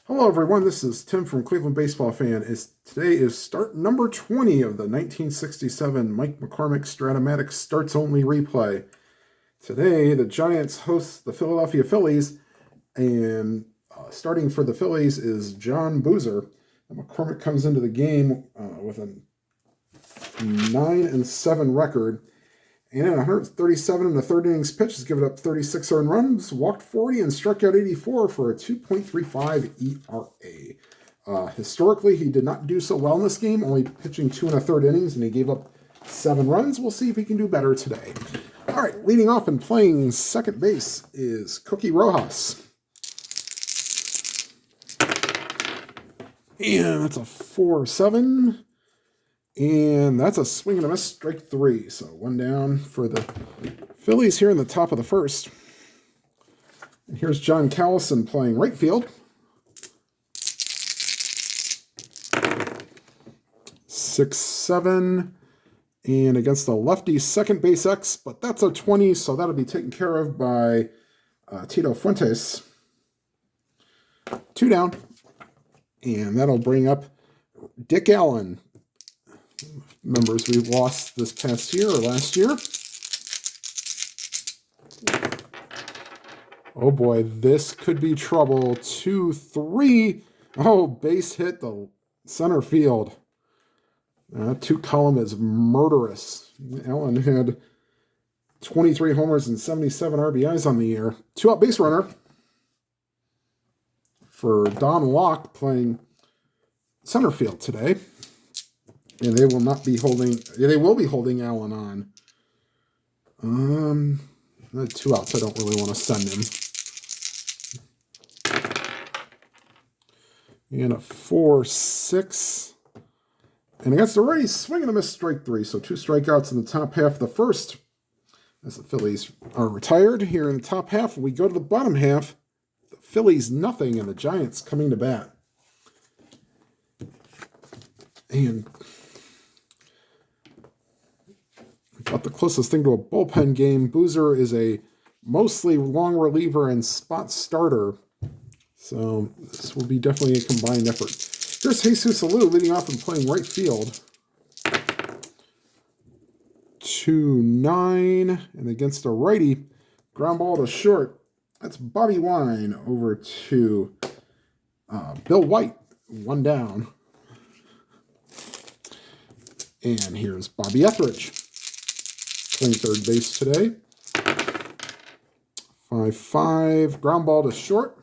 Hello, everyone. This is Tim from Cleveland Baseball Fan. Today is start number 20 of the 1967 Mike McCormick Stratomatic Starts Only replay. Today, the Giants host the Philadelphia Phillies, and starting for the Phillies is John Boozer. And McCormick comes into the game with a 9-7 record. And in 137 in the third innings pitch, has given up 36 earned runs, walked 40, and struck out 84 for a 2.35 ERA. Historically, he did not do so well in this game, only pitching 2 1/3 innings, and he gave up 7 runs. We'll see if he can do better today. All right, leading off and playing second base is Cookie Rojas. And that's a 4-7. And that's a swing and a miss, strike 3. So one down for the Phillies here in the top of the first. And here's John Callison playing right field. 6-7. And against the lefty second base X, but that's a 20, so that'll be taken care of by Tito Fuentes. 2 down. And that'll bring up Dick Allen. Members we lost this past year or last year. Oh boy, this could be trouble. 2-3. Oh, base hit the center field. That 2 column is murderous. Allen had 23 homers and 77 RBIs on the year. 2 out base runner for Don Locke playing center field today. And they will not be holding. They will be holding Allen on. 2 outs. I don't really want to send him. And a 4-6. And against the righty, swing and a miss, strike 3. So 2 strikeouts in the top half of the first. As the Phillies are retired here in the top half, we go to the bottom half. The Phillies nothing, and the Giants coming to bat. And about the closest thing to a bullpen game. Boozer is a mostly long reliever and spot starter. So this will be definitely a combined effort. Here's Jesus Alou leading off and playing right field. 2-9. And against a righty, ground ball to short. That's Bobby Wine over to Bill White. 1 down. And here's Bobby Etheridge playing third base today. 5-5. Ground ball to short.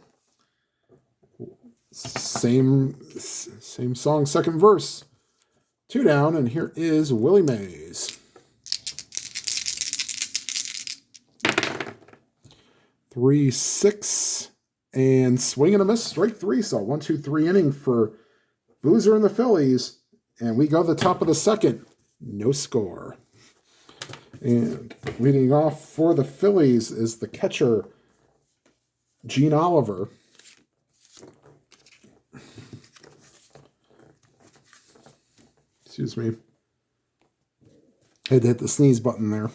Same song, second verse. 2 down, and here is Willie Mays. 3-6. And swing and a miss, strike 3. So 1-2-3 inning for Boozer and the Phillies. And we go to the top of the second. No score. And leading off for the Phillies is the catcher, Gene Oliver. Excuse me. Had to hit the sneeze button there.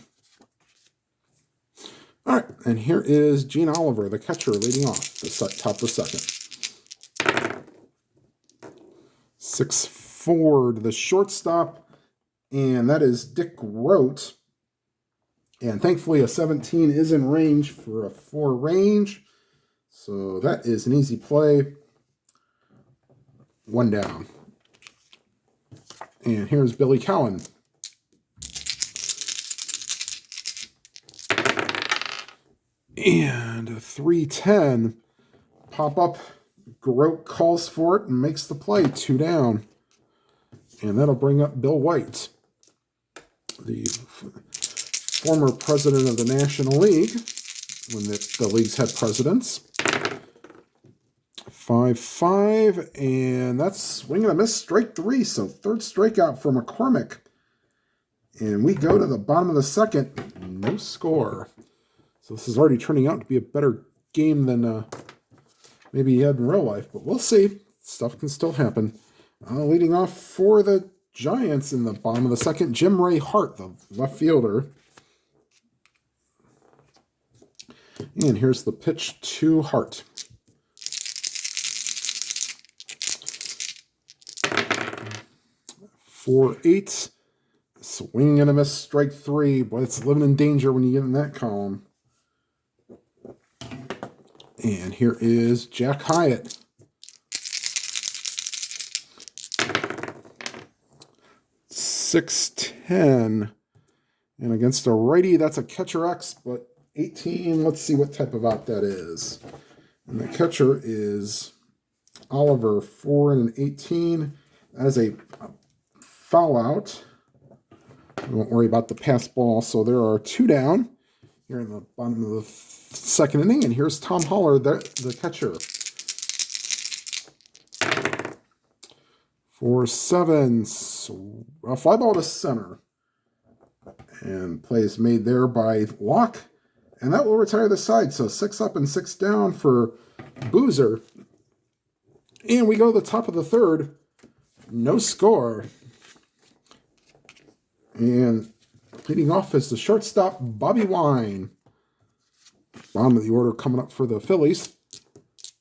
All right, and here is Gene Oliver, the catcher, leading off the top of the second. 6-4 to the shortstop, and that is Dick Rote. And thankfully, a 17 is in range for a 4 range. So that is an easy play. 1 down. And here's Billy Cowan. And a 3-10. Pop up. Grote calls for it and makes the play. 2 down. And that'll bring up Bill White, the former president of the National League, when the leagues had presidents. 5-5, and that's swing and a miss, strike 3. So 3rd strikeout for McCormick. And we go to the bottom of the second. No score. So this is already turning out to be a better game than maybe he had in real life. But we'll see. Stuff can still happen. Leading off for the Giants in the bottom of the second, Jim Ray Hart, the left fielder. And here's the pitch to Hart. 4-8. Swing and a miss, strike 3. Boy, it's living in danger when you get in that column. And here is Jack Hyatt. 6-10. And against a righty, that's a catcher X, but 18. Let's see what type of out that is. And the catcher is Oliver, 4-18. That is a foul out. We won't worry about the pass ball. So there are 2 down here in the bottom of the second inning. And here's Tom Holler, the catcher. 4-7. A fly ball to center. And play is made there by Locke. And that will retire the side. So 6 up and 6 down for Boozer. And we go to the top of the third. No score. And leading off is the shortstop, Bobby Wine. Bottom of the order coming up for the Phillies.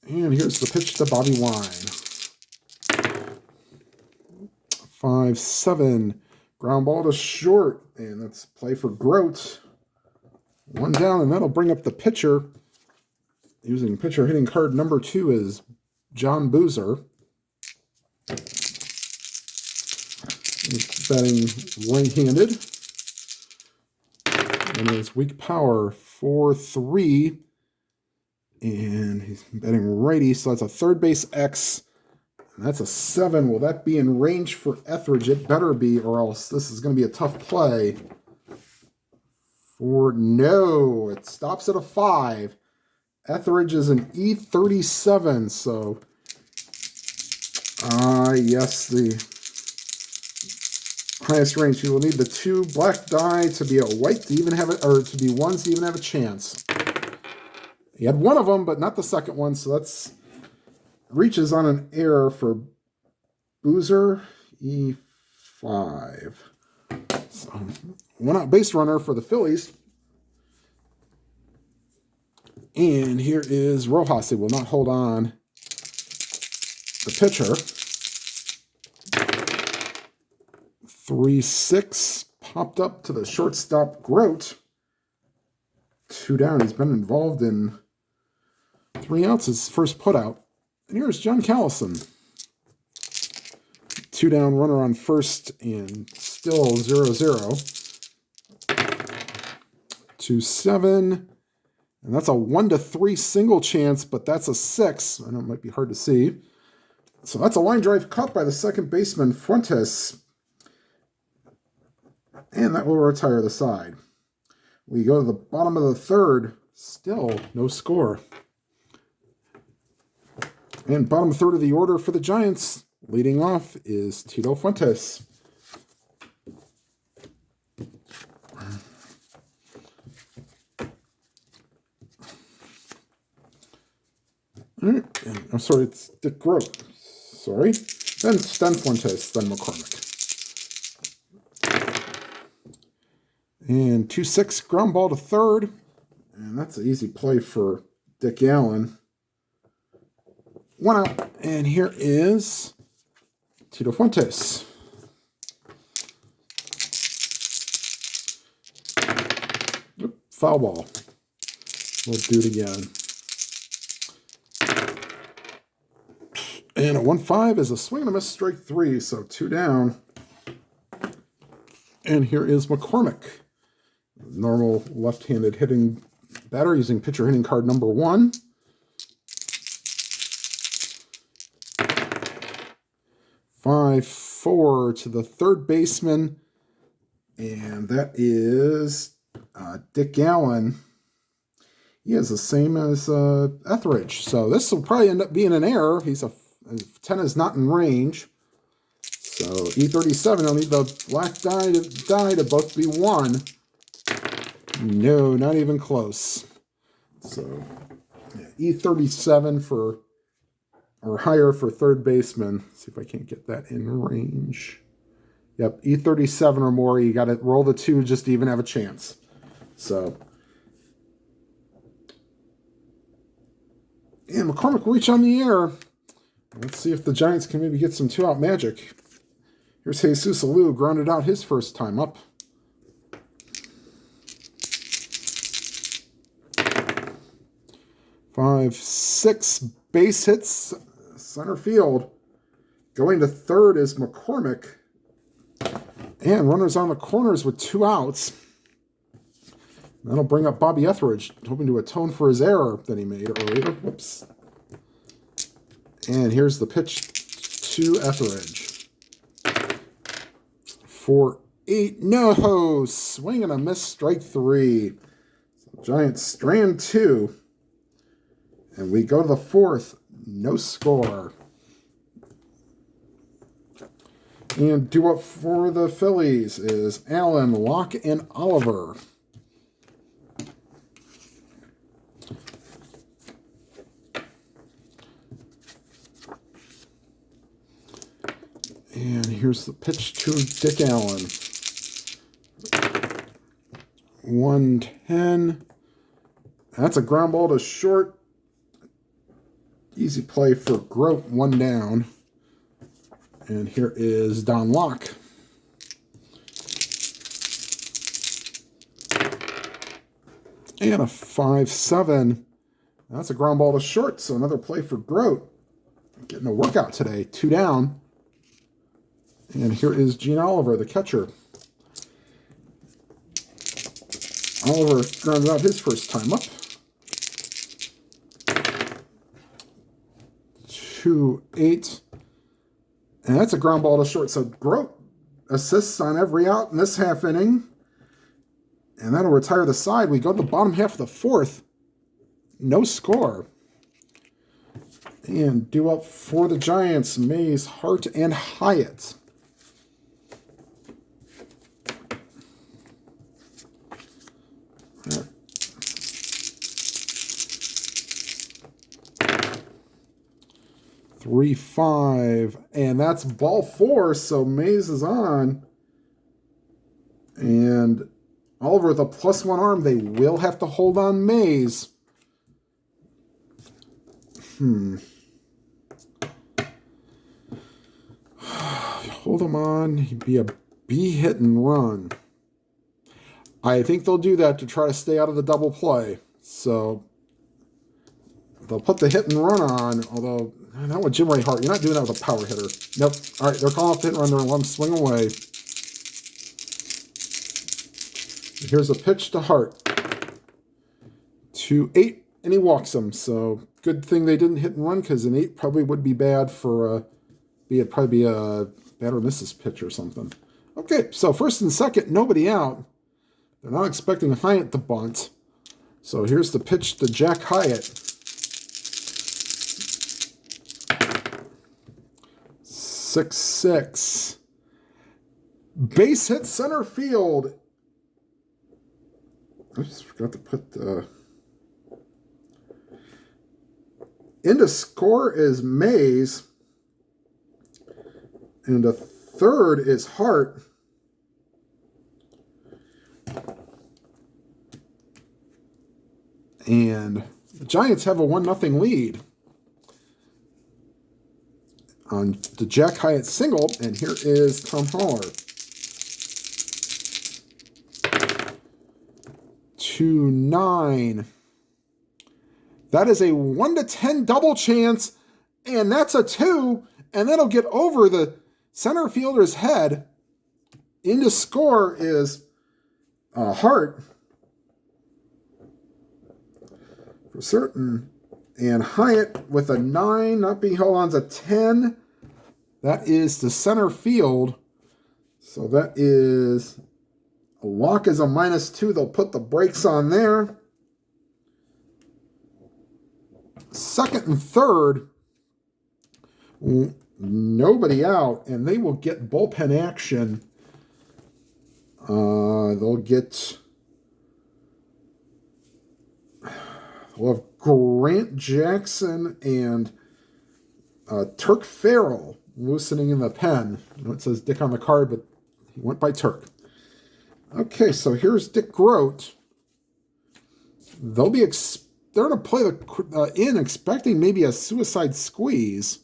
And here's the pitch to Bobby Wine. 5-7. Ground ball to short. And that's play for Grote. 1 down, and that'll bring up the pitcher. Using pitcher hitting card number 2 is John Boozer. He's batting right-handed. And his weak power, 4-3. And he's batting righty, so that's a third base X. And that's a 7. Will that be in range for Etheridge? It better be, or else this is going to be a tough play. No, it stops at a 5. Etheridge is an E37, so yes, the highest range. He will need the 2 black die to be a white to even have it, or to be 1s to even have a chance. He had 1 of them, but not the second one, so that's reaches on an error for Boozer, E5. So, 1 out base runner for the Phillies. And here is Rojas. He will not hold on the pitcher. 3-6. Popped up to the shortstop, Grote. 2 down. He's been involved in 3 outs. His first putout. And here's John Callison. 2 down, runner on first, and still 0-0. 2-7. And that's a 1-3 single chance, but that's a 6. I know it might be hard to see. So that's a line drive caught by the second baseman, Fuentes. And that will retire the side. We go to the bottom of the third. Still no score. And bottom third of the order for the Giants. Leading off is Tito Fuentes. I'm sorry, it's Dick Grote. Sorry. Then Fuentes, then McCormick. And 2-6, ground ball to third. And that's an easy play for Dick Allen. 1 out. And here is Tito Fuentes. Foul ball. We'll do it again. And a 1-5 is a swing and a miss, strike 3, so 2 down. And here is McCormick. Normal left-handed hitting batter using pitcher hitting card number 1. 5-4 to the third baseman. And that is Dick Allen. He is the same as Etheridge. So this will probably end up being an error. 10 is not in range. So E37, I'll need the black die to both be 1. No, not even close. So yeah, E37 for, or higher for third baseman. See if I can't get that in range. Yep, E37 or more, you got to roll the 2 just to even have a chance. So, and McCormick will reach on the air. Let's see if the Giants can maybe get some 2-out magic. Here's Jesus Alou, grounded out his first time up. Five, six base hits, center field. Going to third is McCormick. And runners on the corners with 2 outs. That'll bring up Bobby Etheridge, hoping to atone for his error that he made earlier. Whoops. And here's the pitch to Etheridge. For 8, no, swing and a miss, strike 3. So Giants strand 2. And we go to the 4th, no score. And due up for the Phillies is Allen, Locke, and Oliver. And here's the pitch to Dick Allen. 110. That's a ground ball to short. Easy play for Grote, 1 down. And here is Don Locke. And a 5-7. That's a ground ball to short, so another play for Grote. Getting a workout today, 2 down. And here is Gene Oliver, the catcher. Oliver grounded out his first time up. 2-8. And that's a ground ball to short. So Grote assists on every out in this half inning. And that'll retire the side. We go to the bottom half of the 4th. No score. And due up for the Giants, Mays, Hart, and Hyatt. Three, 5, and that's ball 4, so Mays is on. And Oliver with a +1 arm, they will have to hold on Mays. Hold him on, he'd be a B hit and run. I think they'll do that to try to stay out of the double play. So they'll put the hit and run on, although not with Jim Ray Hart. You're not doing that with a power hitter. Nope. All right, they're calling off the hit and run. They're going to let him swing away. Here's a pitch to Hart. 2-8, and he walks him. So good thing they didn't hit and run, because an 8 probably would be bad for it'd probably be a batter misses pitch or something. Okay, so first and second, nobody out. They're not expecting Hyatt to bunt. So here's the pitch to Jack Hyatt. 6-6. Base hit center field. I just forgot to put the... Into score is Mays. And a third is Hart. And the Giants have a 1-0 lead on the Jack Hyatt single, and here is Tom Haller. 2-9. That is a 1-10 double chance, and that's a 2, and that'll get over the center fielder's head. Into score is Hart for certain, and Hyatt with a 9, not being held on, is a 10. That is the center field. So that is a walk is a -2. They'll put the brakes on there. Second and third, nobody out, and they will get bullpen action. They'll have Grant Jackson and Turk Farrell loosening in the pen. I know it says Dick on the card, but he went by Turk. Okay, so here's Dick Grote. They're going to play the in, expecting maybe a suicide squeeze.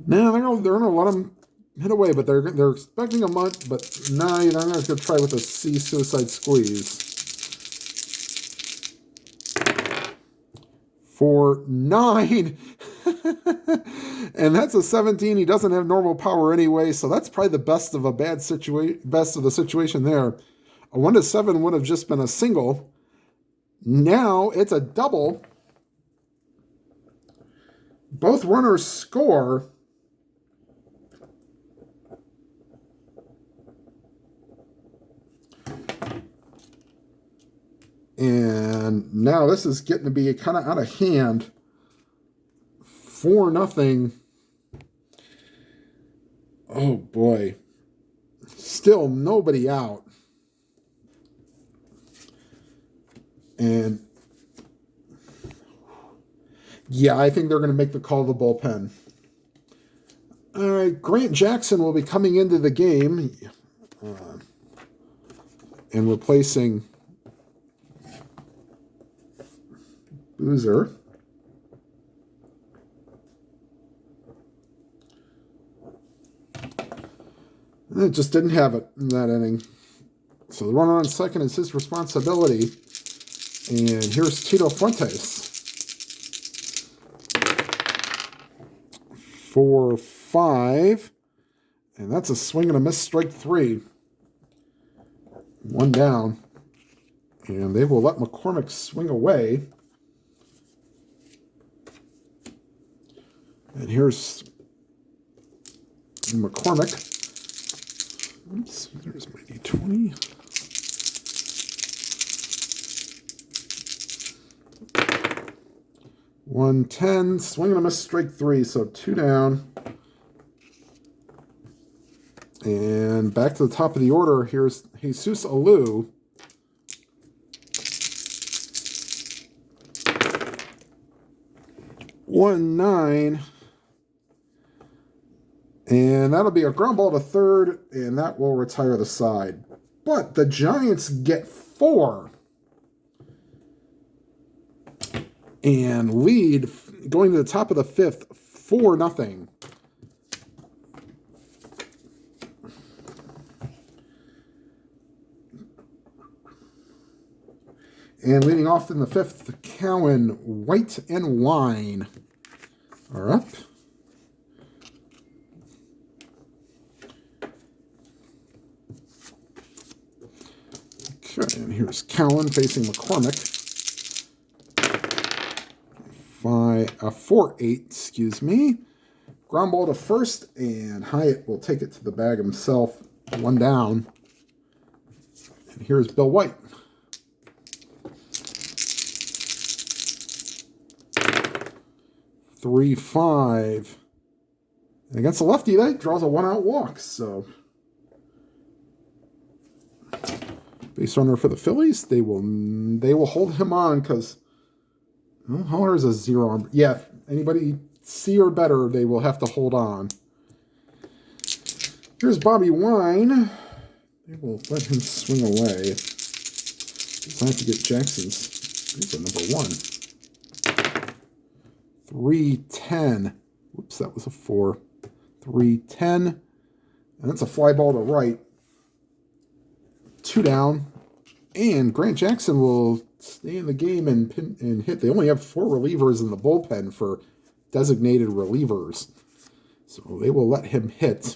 No, they're gonna let him hit away, but they're expecting a mutt, but nah, they're not gonna try with a C suicide squeeze. For 9. And that's a 17. He doesn't have normal power anyway, so that's probably the best of a best of the situation there. A 1 to 7 would have just been a single. Now it's a double. Both runners score. And now this is getting to be kind of out of hand. 4-0. Oh boy. Still nobody out. And yeah, I think they're going to make the call to the bullpen. All right, Grant Jackson will be coming into the game and replacing Boozer. It just didn't have it in that inning. So the runner on second is his responsibility. And here's Tito Fuentes. 4-5. And that's a swing and a miss, strike 3. 1 down. And they will let McCormick swing away. And here's McCormick. Oops, there's my D20. .110, swing and a miss, strike 3, so 2 down. And back to the top of the order, here's Jesus Alou. .19. And that'll be a ground ball to third, and that will retire the side. But the Giants get 4. And lead going to the top of the 5th, 4-0. And leading off in the 5th, Cowan, White, and Wine are up. Okay, and here's Cowan facing McCormick. 4-8, excuse me. Ground ball to first, and Hyatt will take it to the bag himself. 1 down. And here's Bill White. 3-5. And against the lefty, that draws a 1-out walk, so base runner for the Phillies. They will hold him on because Holler is a 0 on. Yeah, anybody C or better, they will have to hold on. Here's Bobby Wine. They will let him swing away. It's time to get Jackson's. Here's a number 1. 3-10. Whoops, that was a 4. 3-10. And that's a fly ball to right. 2 down. And Grant Jackson will stay in the game and hit. They only have 4 relievers in the bullpen for designated relievers. So they will let him hit.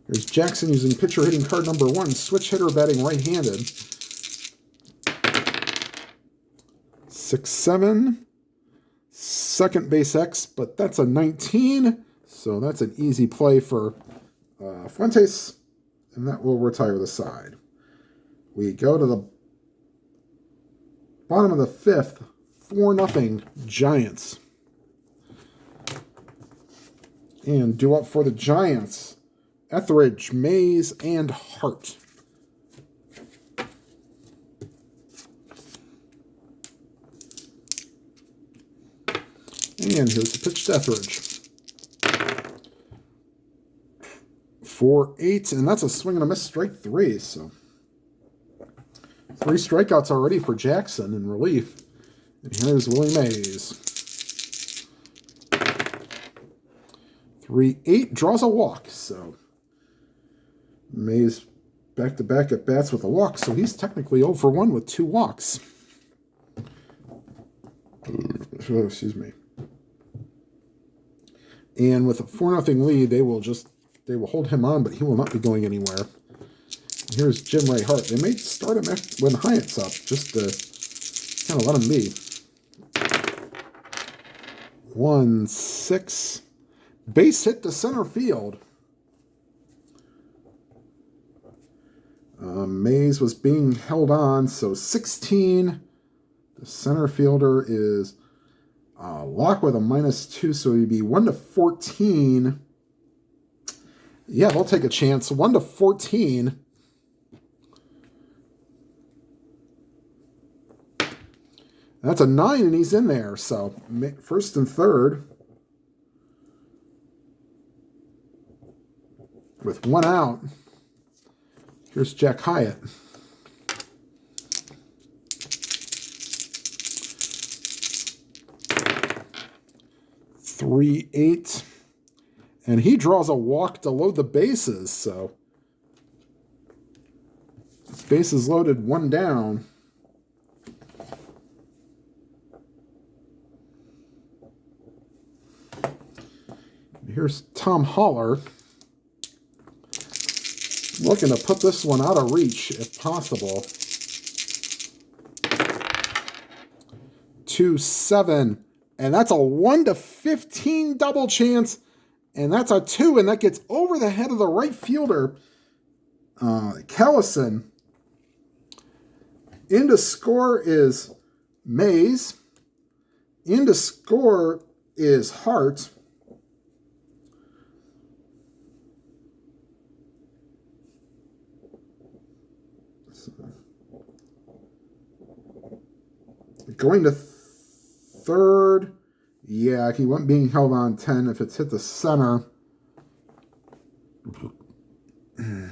Here's Jackson using pitcher hitting card number 1. Switch hitter batting right-handed. 6-7. Second base X, but that's a 19. So that's an easy play for Fuentes. And that will retire the side. We go to the bottom of the 5th. 4-0 Giants. And due up for the Giants, Etheridge, Mays, and Hart. And here's the pitch to Etheridge. 4-8, and that's a swing and a miss, strike 3. So 3 strikeouts already for Jackson in relief. And here's Willie Mays. 3-8 draws a walk. So Mays back-to-back at bats with a walk. So he's technically 0 for 1 with 2 walks. Oh, excuse me. And with a 4-0 lead, they will hold him on, but he will not be going anywhere. Here's Jim Ray Hart. They may start him when Hyatt's up, just to kind of let him be. 1-6. Base hit to center field. Mays was being held on, so 16. The center fielder is lock with a -2, so he'd be 1-14. Yeah, they'll take a chance. 1-14. That's a 9, and he's in there. So first and third with 1 out. Here's Jack Hyatt. (3-8), and he draws a walk to load the bases. So bases loaded, 1 down. Here's Tom Haller, looking to put this one out of reach if possible. 2-7, and that's a 1-15 double chance, and that's a 2, and that gets over the head of the right fielder, Callison. In to score is Mays. In to score is Hart. Going to third. Yeah, he wasn't being held on 10 if it's hit the center. It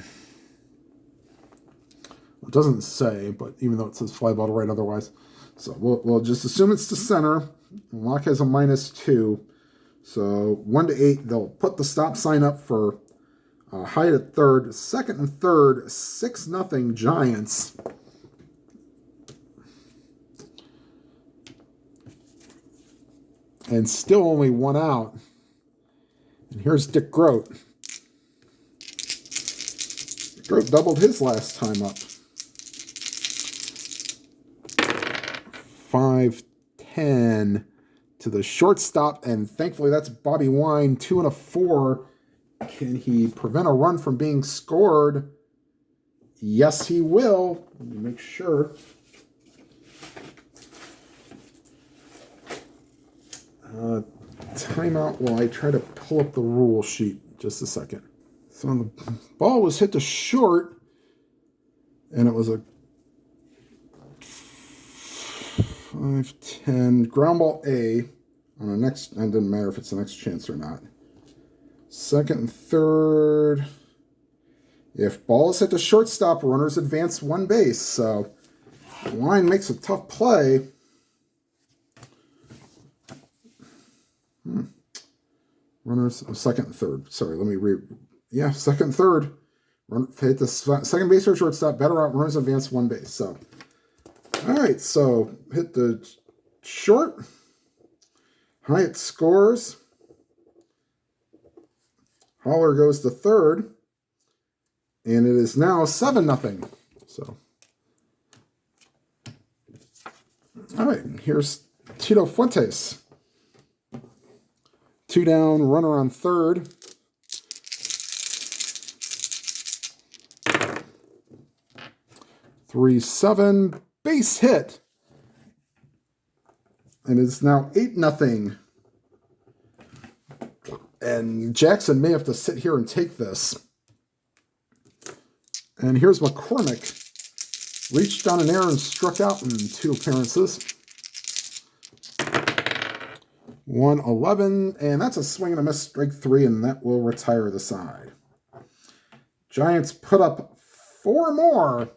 doesn't say, but even though it says fly ball to right otherwise. So we'll just assume it's the center. Locke has a -2. So 1-8, they'll put the stop sign up for Hyatt at third. Second and third, 6-0 Giants. And still only 1 out. And here's Dick Grote. Grote doubled his last time up. 5-10 to the shortstop, and thankfully that's Bobby Wine, 2 and a 4. Can he prevent a run from being scored? Yes, he will. Let me make sure. Timeout while I try to pull up the rule sheet. Just a second. So the ball was hit to short, and it was a 5-10 ground ball A on the next, and it doesn't matter if it's the next chance or not. Second and third. If ball is hit to shortstop, runners advance 1 base. So Wine makes a tough play. Runners, second and third. Sorry, let me second and third. Hit the second base or shortstop. Better out. Runners advance 1 base. So, all right. So hit the short. Hyatt scores. Haller goes to third, and it is now 7-0. So, all right. Here's Tito Fuentes. 2 down, runner on third. (3-7) base hit, and it's now 8-0. And Jackson may have to sit here and take this. And here's McCormick. Reached on an air and struck out in 2 appearances. 1-11, and that's a swing and a miss, strike 3, and that will retire the side. Giants put up 4 more,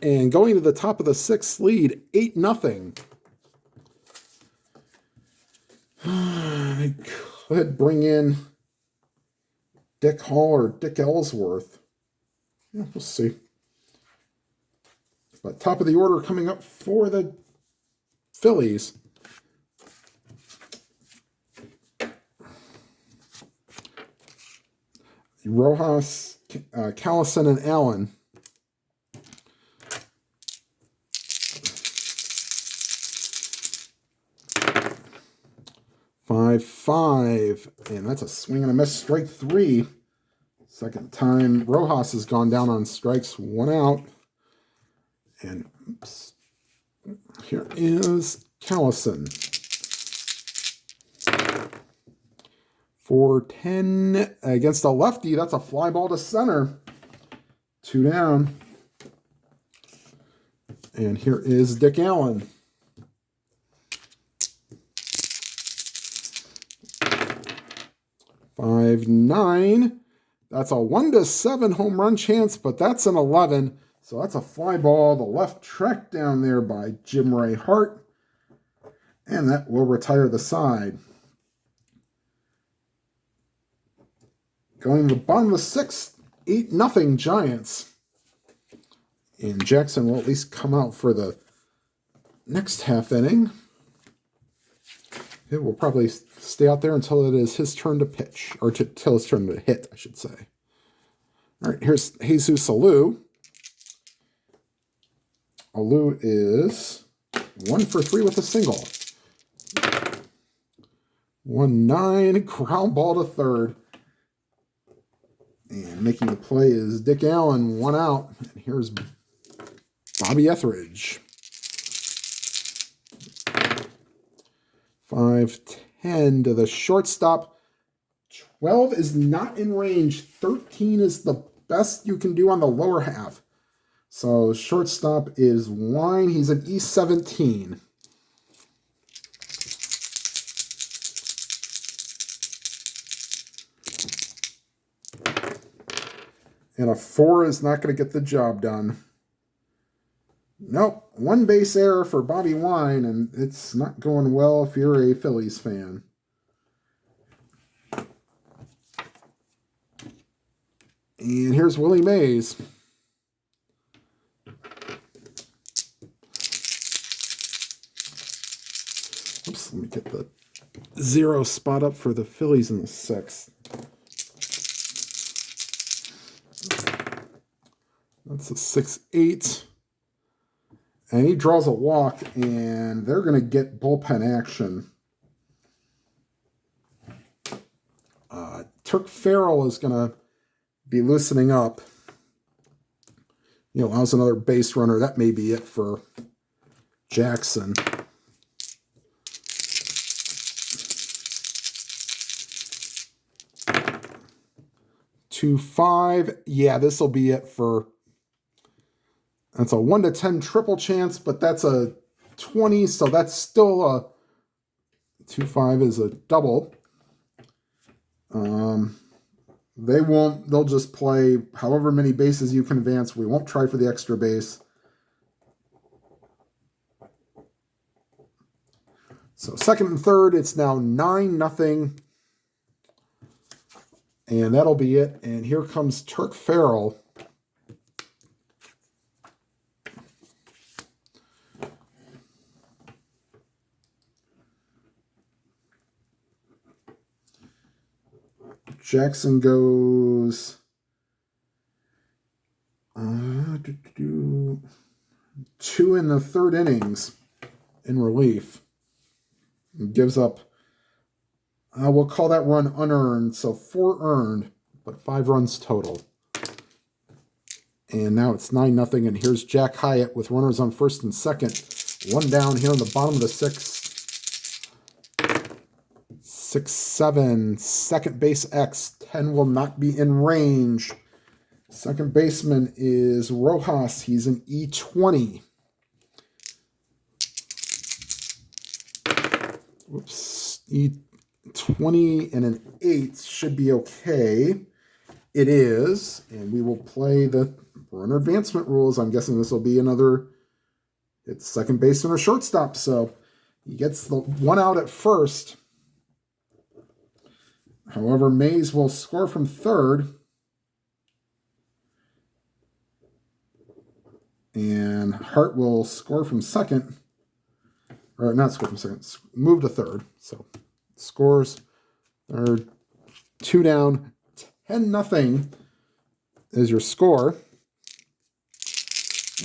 and going to the top of the 6th lead, 8-0. They could bring in Dick Hall or Dick Ellsworth. Yeah, we'll see. But top of the order coming up for the Phillies. Rojas, Callison, and Allen. 5-5, and that's a swing and a miss, strike 3. Second time Rojas has gone down on strikes, 1 out. And oops, here is Callison. 4-10 against a lefty. That's a fly ball to center. 2 down. And here is Dick Allen. 5-9. That's a 1-7 home run chance, but that's an 11. So that's a fly ball. The left track down there by Jim Ray Hart. And that will retire the side. Going to the bottom of the 6th, 8-0 Giants. And Jackson will at least come out for the next half inning. It will probably stay out there until it is his turn to pitch, or till his turn to hit, I should say. All right, here's Jesus Alou. Alou is 1 for 3 with a single. 1-9, ground ball to third. And making the play is Dick Allen, 1 out. And here's Bobby Etheridge. 5-10 to the shortstop. 12 is not in range. 13 is the best you can do on the lower half. So shortstop is Wine. He's an E17. And a 4 is not going to get the job done. Nope, 1 base error for Bobby Wine, and it's not going well if you're a Phillies fan. And here's Willie Mays. Oops, let me get the 0 spot up for the Phillies in the 6th. That's a 6-8. And he draws a walk, and they're going to get bullpen action. Turk Farrell is going to be loosening up. He allows another base runner. That may be it for Jackson. Two 5. Yeah, this will be it for... That's a 1-10 triple chance, but that's a 20, so that's still a 2-5 is a double. They'll just play however many bases you can advance. We won't try for the extra base. So second and third, it's now 9-0. And that'll be it. And here comes Turk Farrell. Jackson goes 2 in the third innings in relief. He gives up, we'll call that run unearned, so 4 earned, but 5 runs total. And now it's 9-0, and here's Jack Hyatt with runners on first and second. 1 down here in the bottom of the 6th. 6-7, second base X, 10 will not be in range. Second baseman is Rojas. He's an E20. Whoops, E20 and an 8 should be okay. It is, and we will play the runner advancement rules. I'm guessing this will be another, it's second baseman or shortstop, so he gets the 1 out at first. However, Mays will score from third. And Hart will score from second. Or not score from second, move to third. So scores third, 2 down, 10-0 is your score.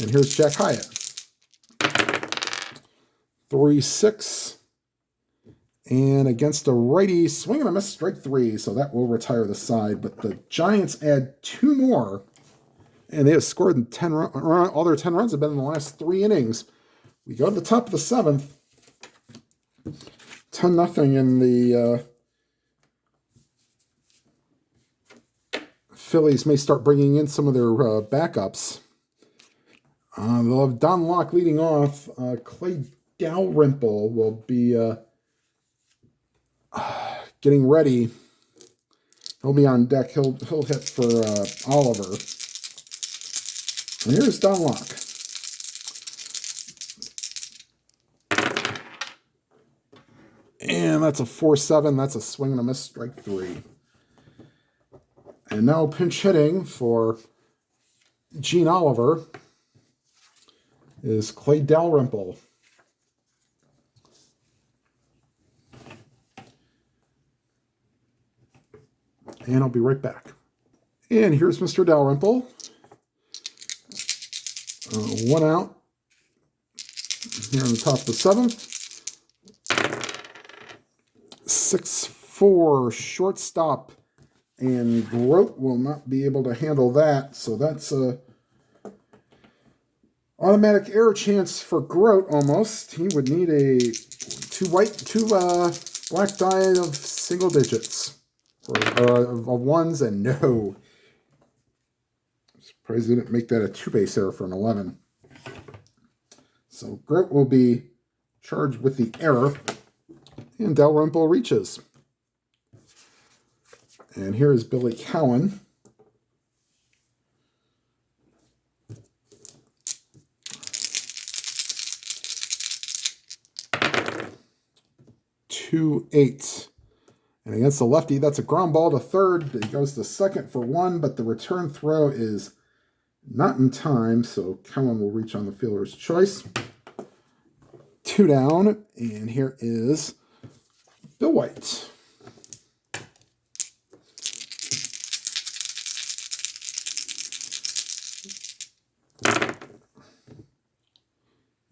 And here's Jack Hyatt. 3-6. And against a righty, swing and a miss, strike 3. So that will retire the side. But the Giants add 2 more. And they have scored 10 all their 10 runs have been in the last 3 innings. We go to the top of the 7th. 10-0 in the Phillies may start bringing in some of their backups. They'll have Don Locke leading off. Clay Dalrymple will be getting ready. He'll be on deck. He'll hit for Oliver. And here's Don Locke. And that's a 4-7. That's a swing and a miss, strike 3. And now pinch hitting for Gene Oliver is Clay Dalrymple. And I'll be right back. And here's Mr. Dalrymple. 1 out here on the top of the 7th. 6-4 shortstop, and Grote will not be able to handle that. So that's a automatic error chance for Grote almost. He would need a 2 black die of single digits of ones, and no. I'm surprised they didn't make that a 2-base error for an 11. So Grote will be charged with the error. And Dalrymple reaches. And here is Billy Cowan. Two 8. And against the lefty, that's a ground ball to third. He goes to second for 1, but the return throw is not in time, so Cowan will reach on the fielder's choice. 2 down, and here is Bill White.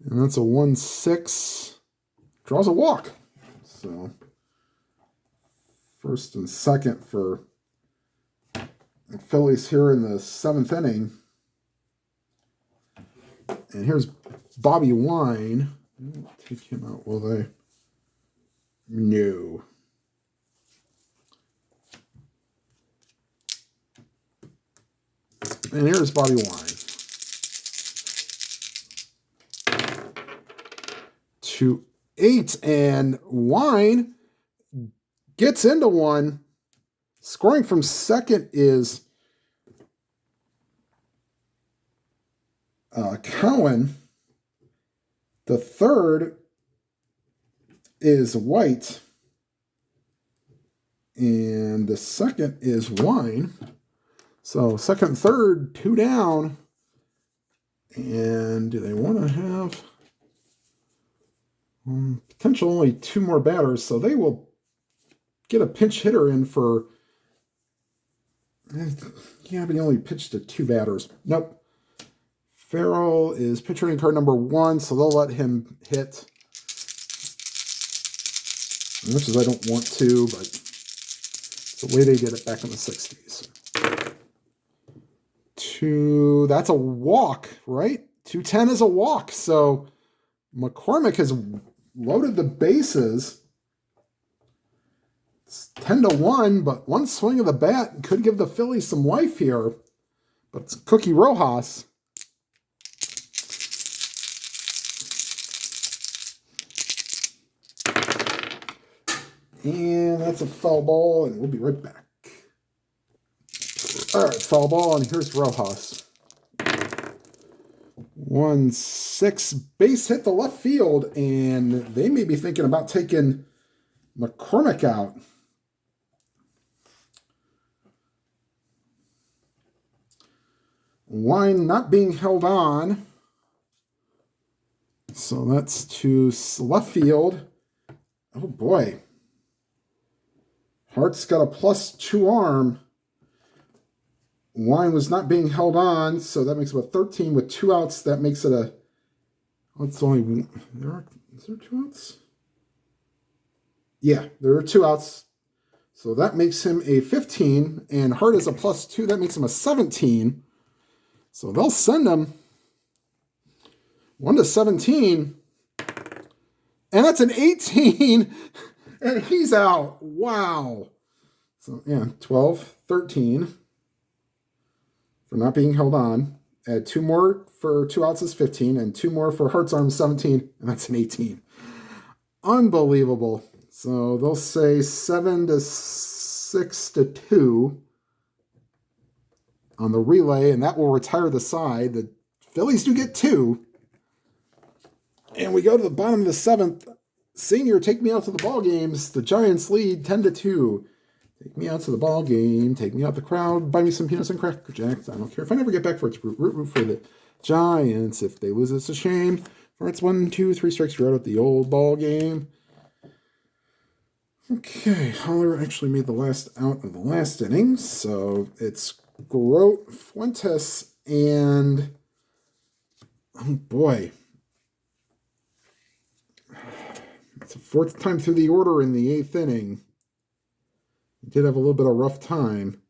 And that's a 1-6. Draws a walk. So first and second for the Phillies here in the 7th inning. And here's Bobby Wine. Take him out, will they? No. And here's Bobby Wine. 2-8, and Wine gets into one. Scoring from second is Cowan. The third is White. And the second is Wine. So second and third, 2 down. And do they want to have potential only 2 more batters? So they will get a pinch hitter in for... Yeah, but he only pitched to 2 batters. Nope. Farrell is pitcher in card number 1, so they'll let him hit. As much as I don't want to, but it's the way they did it back in the 60s. 2, that's a walk, right? 210 is a walk. So McCormick has loaded the bases. It's 10-1, but one swing of the bat could give the Phillies some life here. But it's Cookie Rojas. And that's a foul ball, and we'll be right back. All right, foul ball, and here's Rojas. 1-6, base hit the left field, and they may be thinking about taking McCormick out. Wine not being held on. So that's to left field. Oh boy. Hart's got a +2 arm. Wine was not being held on, so that makes it a 13 with 2 outs. That makes it a... Oh, it's only... Is there 2 outs? Yeah, there are 2 outs. So that makes him a 15, and Hart is a +2. That makes him a 17. So they'll send him 1 to 17. And that's an 18. And he's out. Wow. So, yeah, 12, 13 for not being held on. Add 2 more for 2 outs is 15, and 2 more for Hart's arm, 17, and that's an 18. Unbelievable. So they'll say 7 to 6 to 2 on the relay, and that will retire the side. The Phillies do get 2. And we go to the bottom of the 7th. Senior, take me out to the ball games. The Giants lead 10 to 2. Take me out to the ball game. Take me out the crowd. Buy me some peanuts and Cracker Jacks. I don't care if I never get back for it. Root for the Giants. If they lose, it's a shame. For it's 1, 2, 3 strikes. You're out at the old ball game. Okay, Holler actually made the last out of the last inning. So it's Grote, Fuentes, and... Oh, boy. It's the 4th time through the order in the 8th inning. He did have a little bit of a rough time.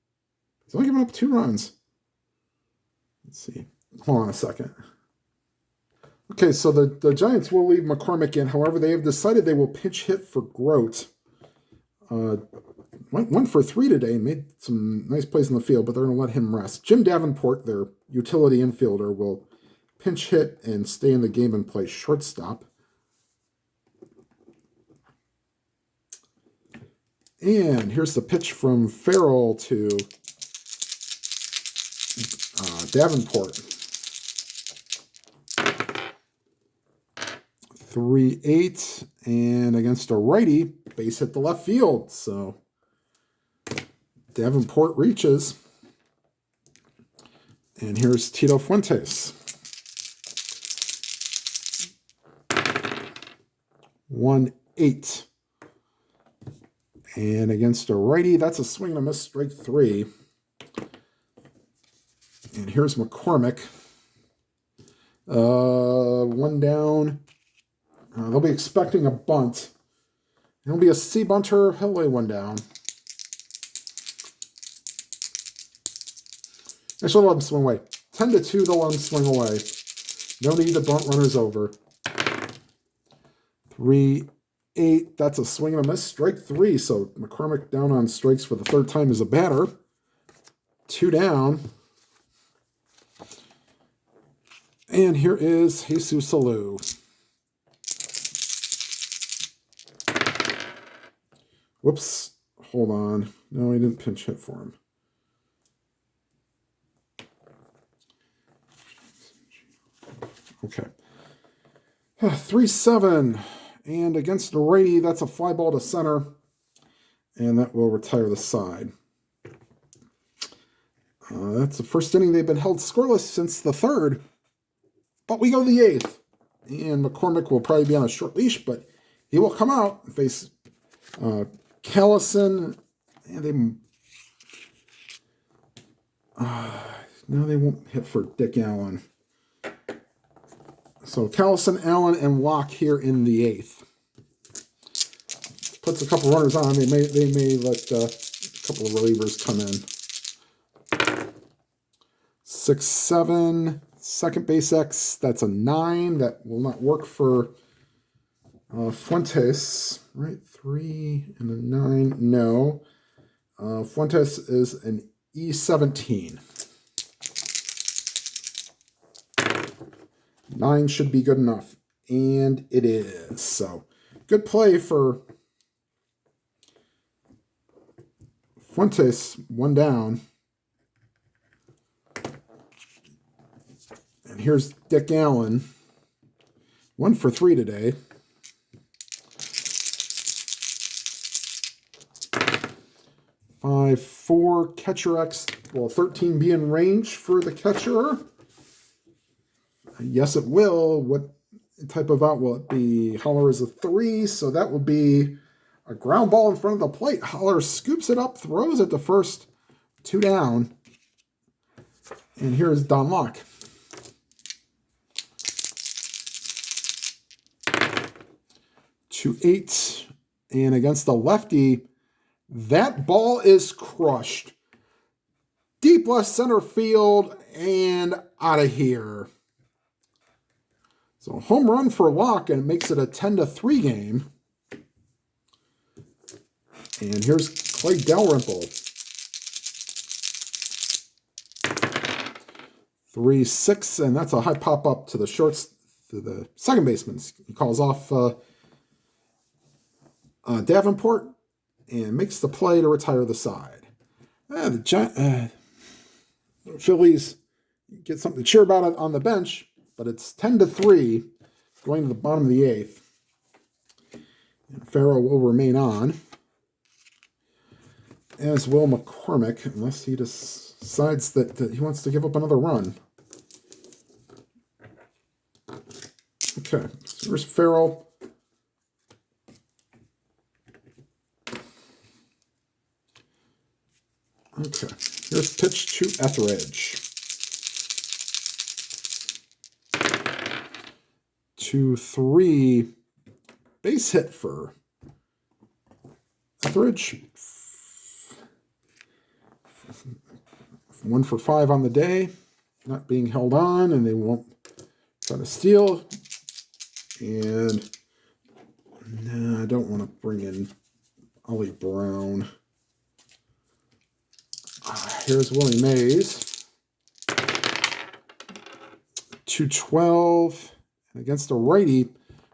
He's only given up 2 runs. Let's see. Hold on a second. Okay, so the Giants will leave McCormick in. However, they have decided they will pinch hit for Grote. Went for 3 today and made some nice plays in the field, but they're going to let him rest. Jim Davenport, their utility infielder, will pinch hit and stay in the game and play shortstop. And here's the pitch from Farrell to Davenport. 3-8, and against a righty, base hit the left field. So Davenport reaches. And here's Tito Fuentes. 1-8. And against a righty, that's a swing and a miss, strike 3. And here's McCormick. 1 down. They'll be expecting a bunt. He'll be a C bunter. He'll lay 1 down. Actually, they'll let him swing away. 10 to 2, they'll let him swing away. No need to bunt runners over. 3-8. That's a swing and a miss. Strike 3. So McCormick down on strikes for the 3rd time as a batter. 2 down. And here is Jesus Alou. Whoops. Hold on. No, he didn't pinch hit for him. Okay. 3-7. And against the righty, that's a fly ball to center. And that will retire the side. That's the first inning they've been held scoreless since the 3rd. But we go to the 8th. And McCormick will probably be on a short leash, but he will come out and face Callison. And no, they won't hit for Dick Allen. So Callison, Allen, and Locke here in the 8th. Puts a couple runners on. They may let a couple of relievers come in. 6-7, second base X. That's a 9. That will not work for Fuentes. Right, 3 and a 9. No. Fuentes is an E17. 9 should be good enough. And it is. So, good play for Fuentes. 1 down. And here's Dick Allen. 1 for 3 today. 5-4. Catcher X. Will 13 be in range for the catcher? Yes, it will. What type of out will it be? Holler is a 3, so that will be a ground ball in front of the plate. Holler scoops it up, throws it to first, 2 down. And here's Don Locke. To 8, and against the lefty, that ball is crushed. Deep left center field and out of here. So home run for Locke, and it makes it a 10-3 game. And here's Clay Dalrymple. 3-6, and that's a high pop up to the to the second baseman. He calls off Davenport and makes the play to retire the side. The Phillies get something to cheer about on the bench, but it's 10-3 going to the bottom of the 8th. And Farrell will remain on, as will McCormick, unless he decides that he wants to give up another run. Okay, so here's Farrell. Okay, here's pitch to Etheridge. 2-3, base hit for Etheridge. 1 for 5 on the day, not being held on, and they won't try to steal. And no, I don't want to bring in Ollie Brown. Here's Willie Mays. 2-12, and against a righty,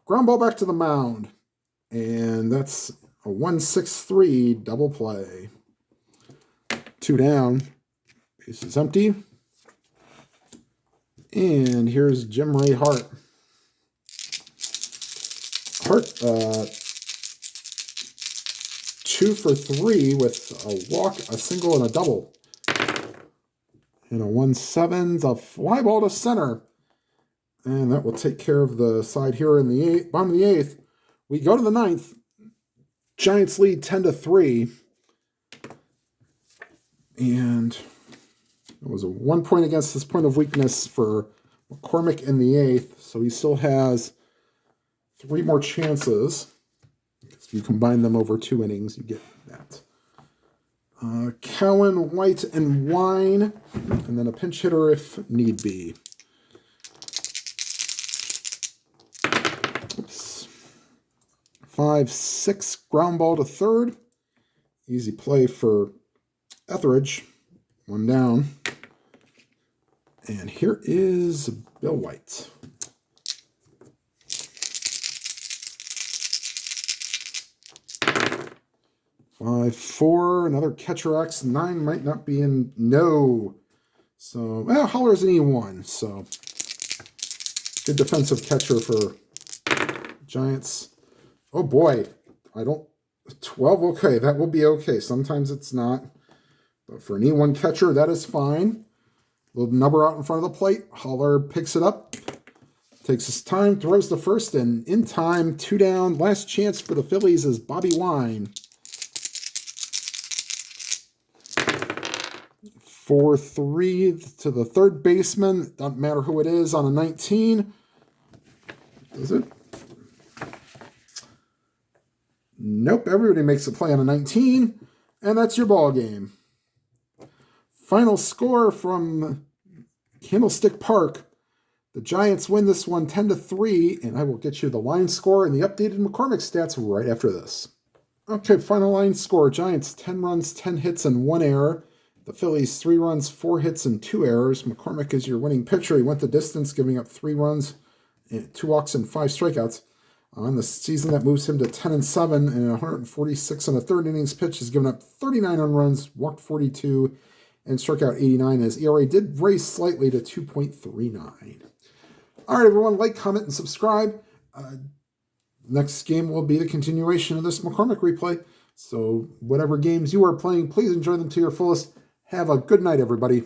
ground ball back to the mound. And that's a 1-6-3 double play. 2 down. Base is empty. And here's Jim Ray Hart. Hart, 2 for 3 with a walk, a single, and a double. And a 1-7, a fly ball to center. And that will take care of the side here in the bottom of the 8th. We go to the 9th. Giants lead 10-3. And it was a 1 point against his point of weakness for McCormick in the 8th. So he still has 3 more chances. If you combine them over 2 innings, you get that. Cowan, White, and Wine. And then a pinch hitter if need be. Oops. 5-6, ground ball to third. Easy play for Etheridge. 1 down. And here is Bill White. 5-4, another catcher X. 9 might not be in. No. So, well, Holler's an E1. So, good defensive catcher for Giants. Oh boy. 12, okay. That will be okay. Sometimes it's not. But for an E1 catcher, that is fine. Little number out in front of the plate. Holler picks it up. Takes his time, throws to first, and in time, 2 down. Last chance for the Phillies is Bobby Wine. 4-3 to the third baseman. Doesn't matter who it is on a 19. Does it? Nope, everybody makes a play on a 19. And that's your ball game. Final score from Candlestick Park. The Giants win this one 10-3, and I will get you the line score and the updated McCormick stats right after this. Okay, final line score. Giants 10 runs, 10 hits, and 1 error. The Phillies 3 runs, 4 hits, and 2 errors. McCormick is your winning pitcher. He went the distance, giving up 3 runs, 2 walks, and 5 strikeouts. On the season, that moves him to 10-7, and 146 and a third innings pitch. Has given up 39 on runs, walked 42, and struck out 89. His ERA did raise slightly to 2.39. All right, everyone, like, comment, and subscribe. Next game will be the continuation of this McCormick replay. So whatever games you are playing, please enjoy them to your fullest. Have a good night, everybody.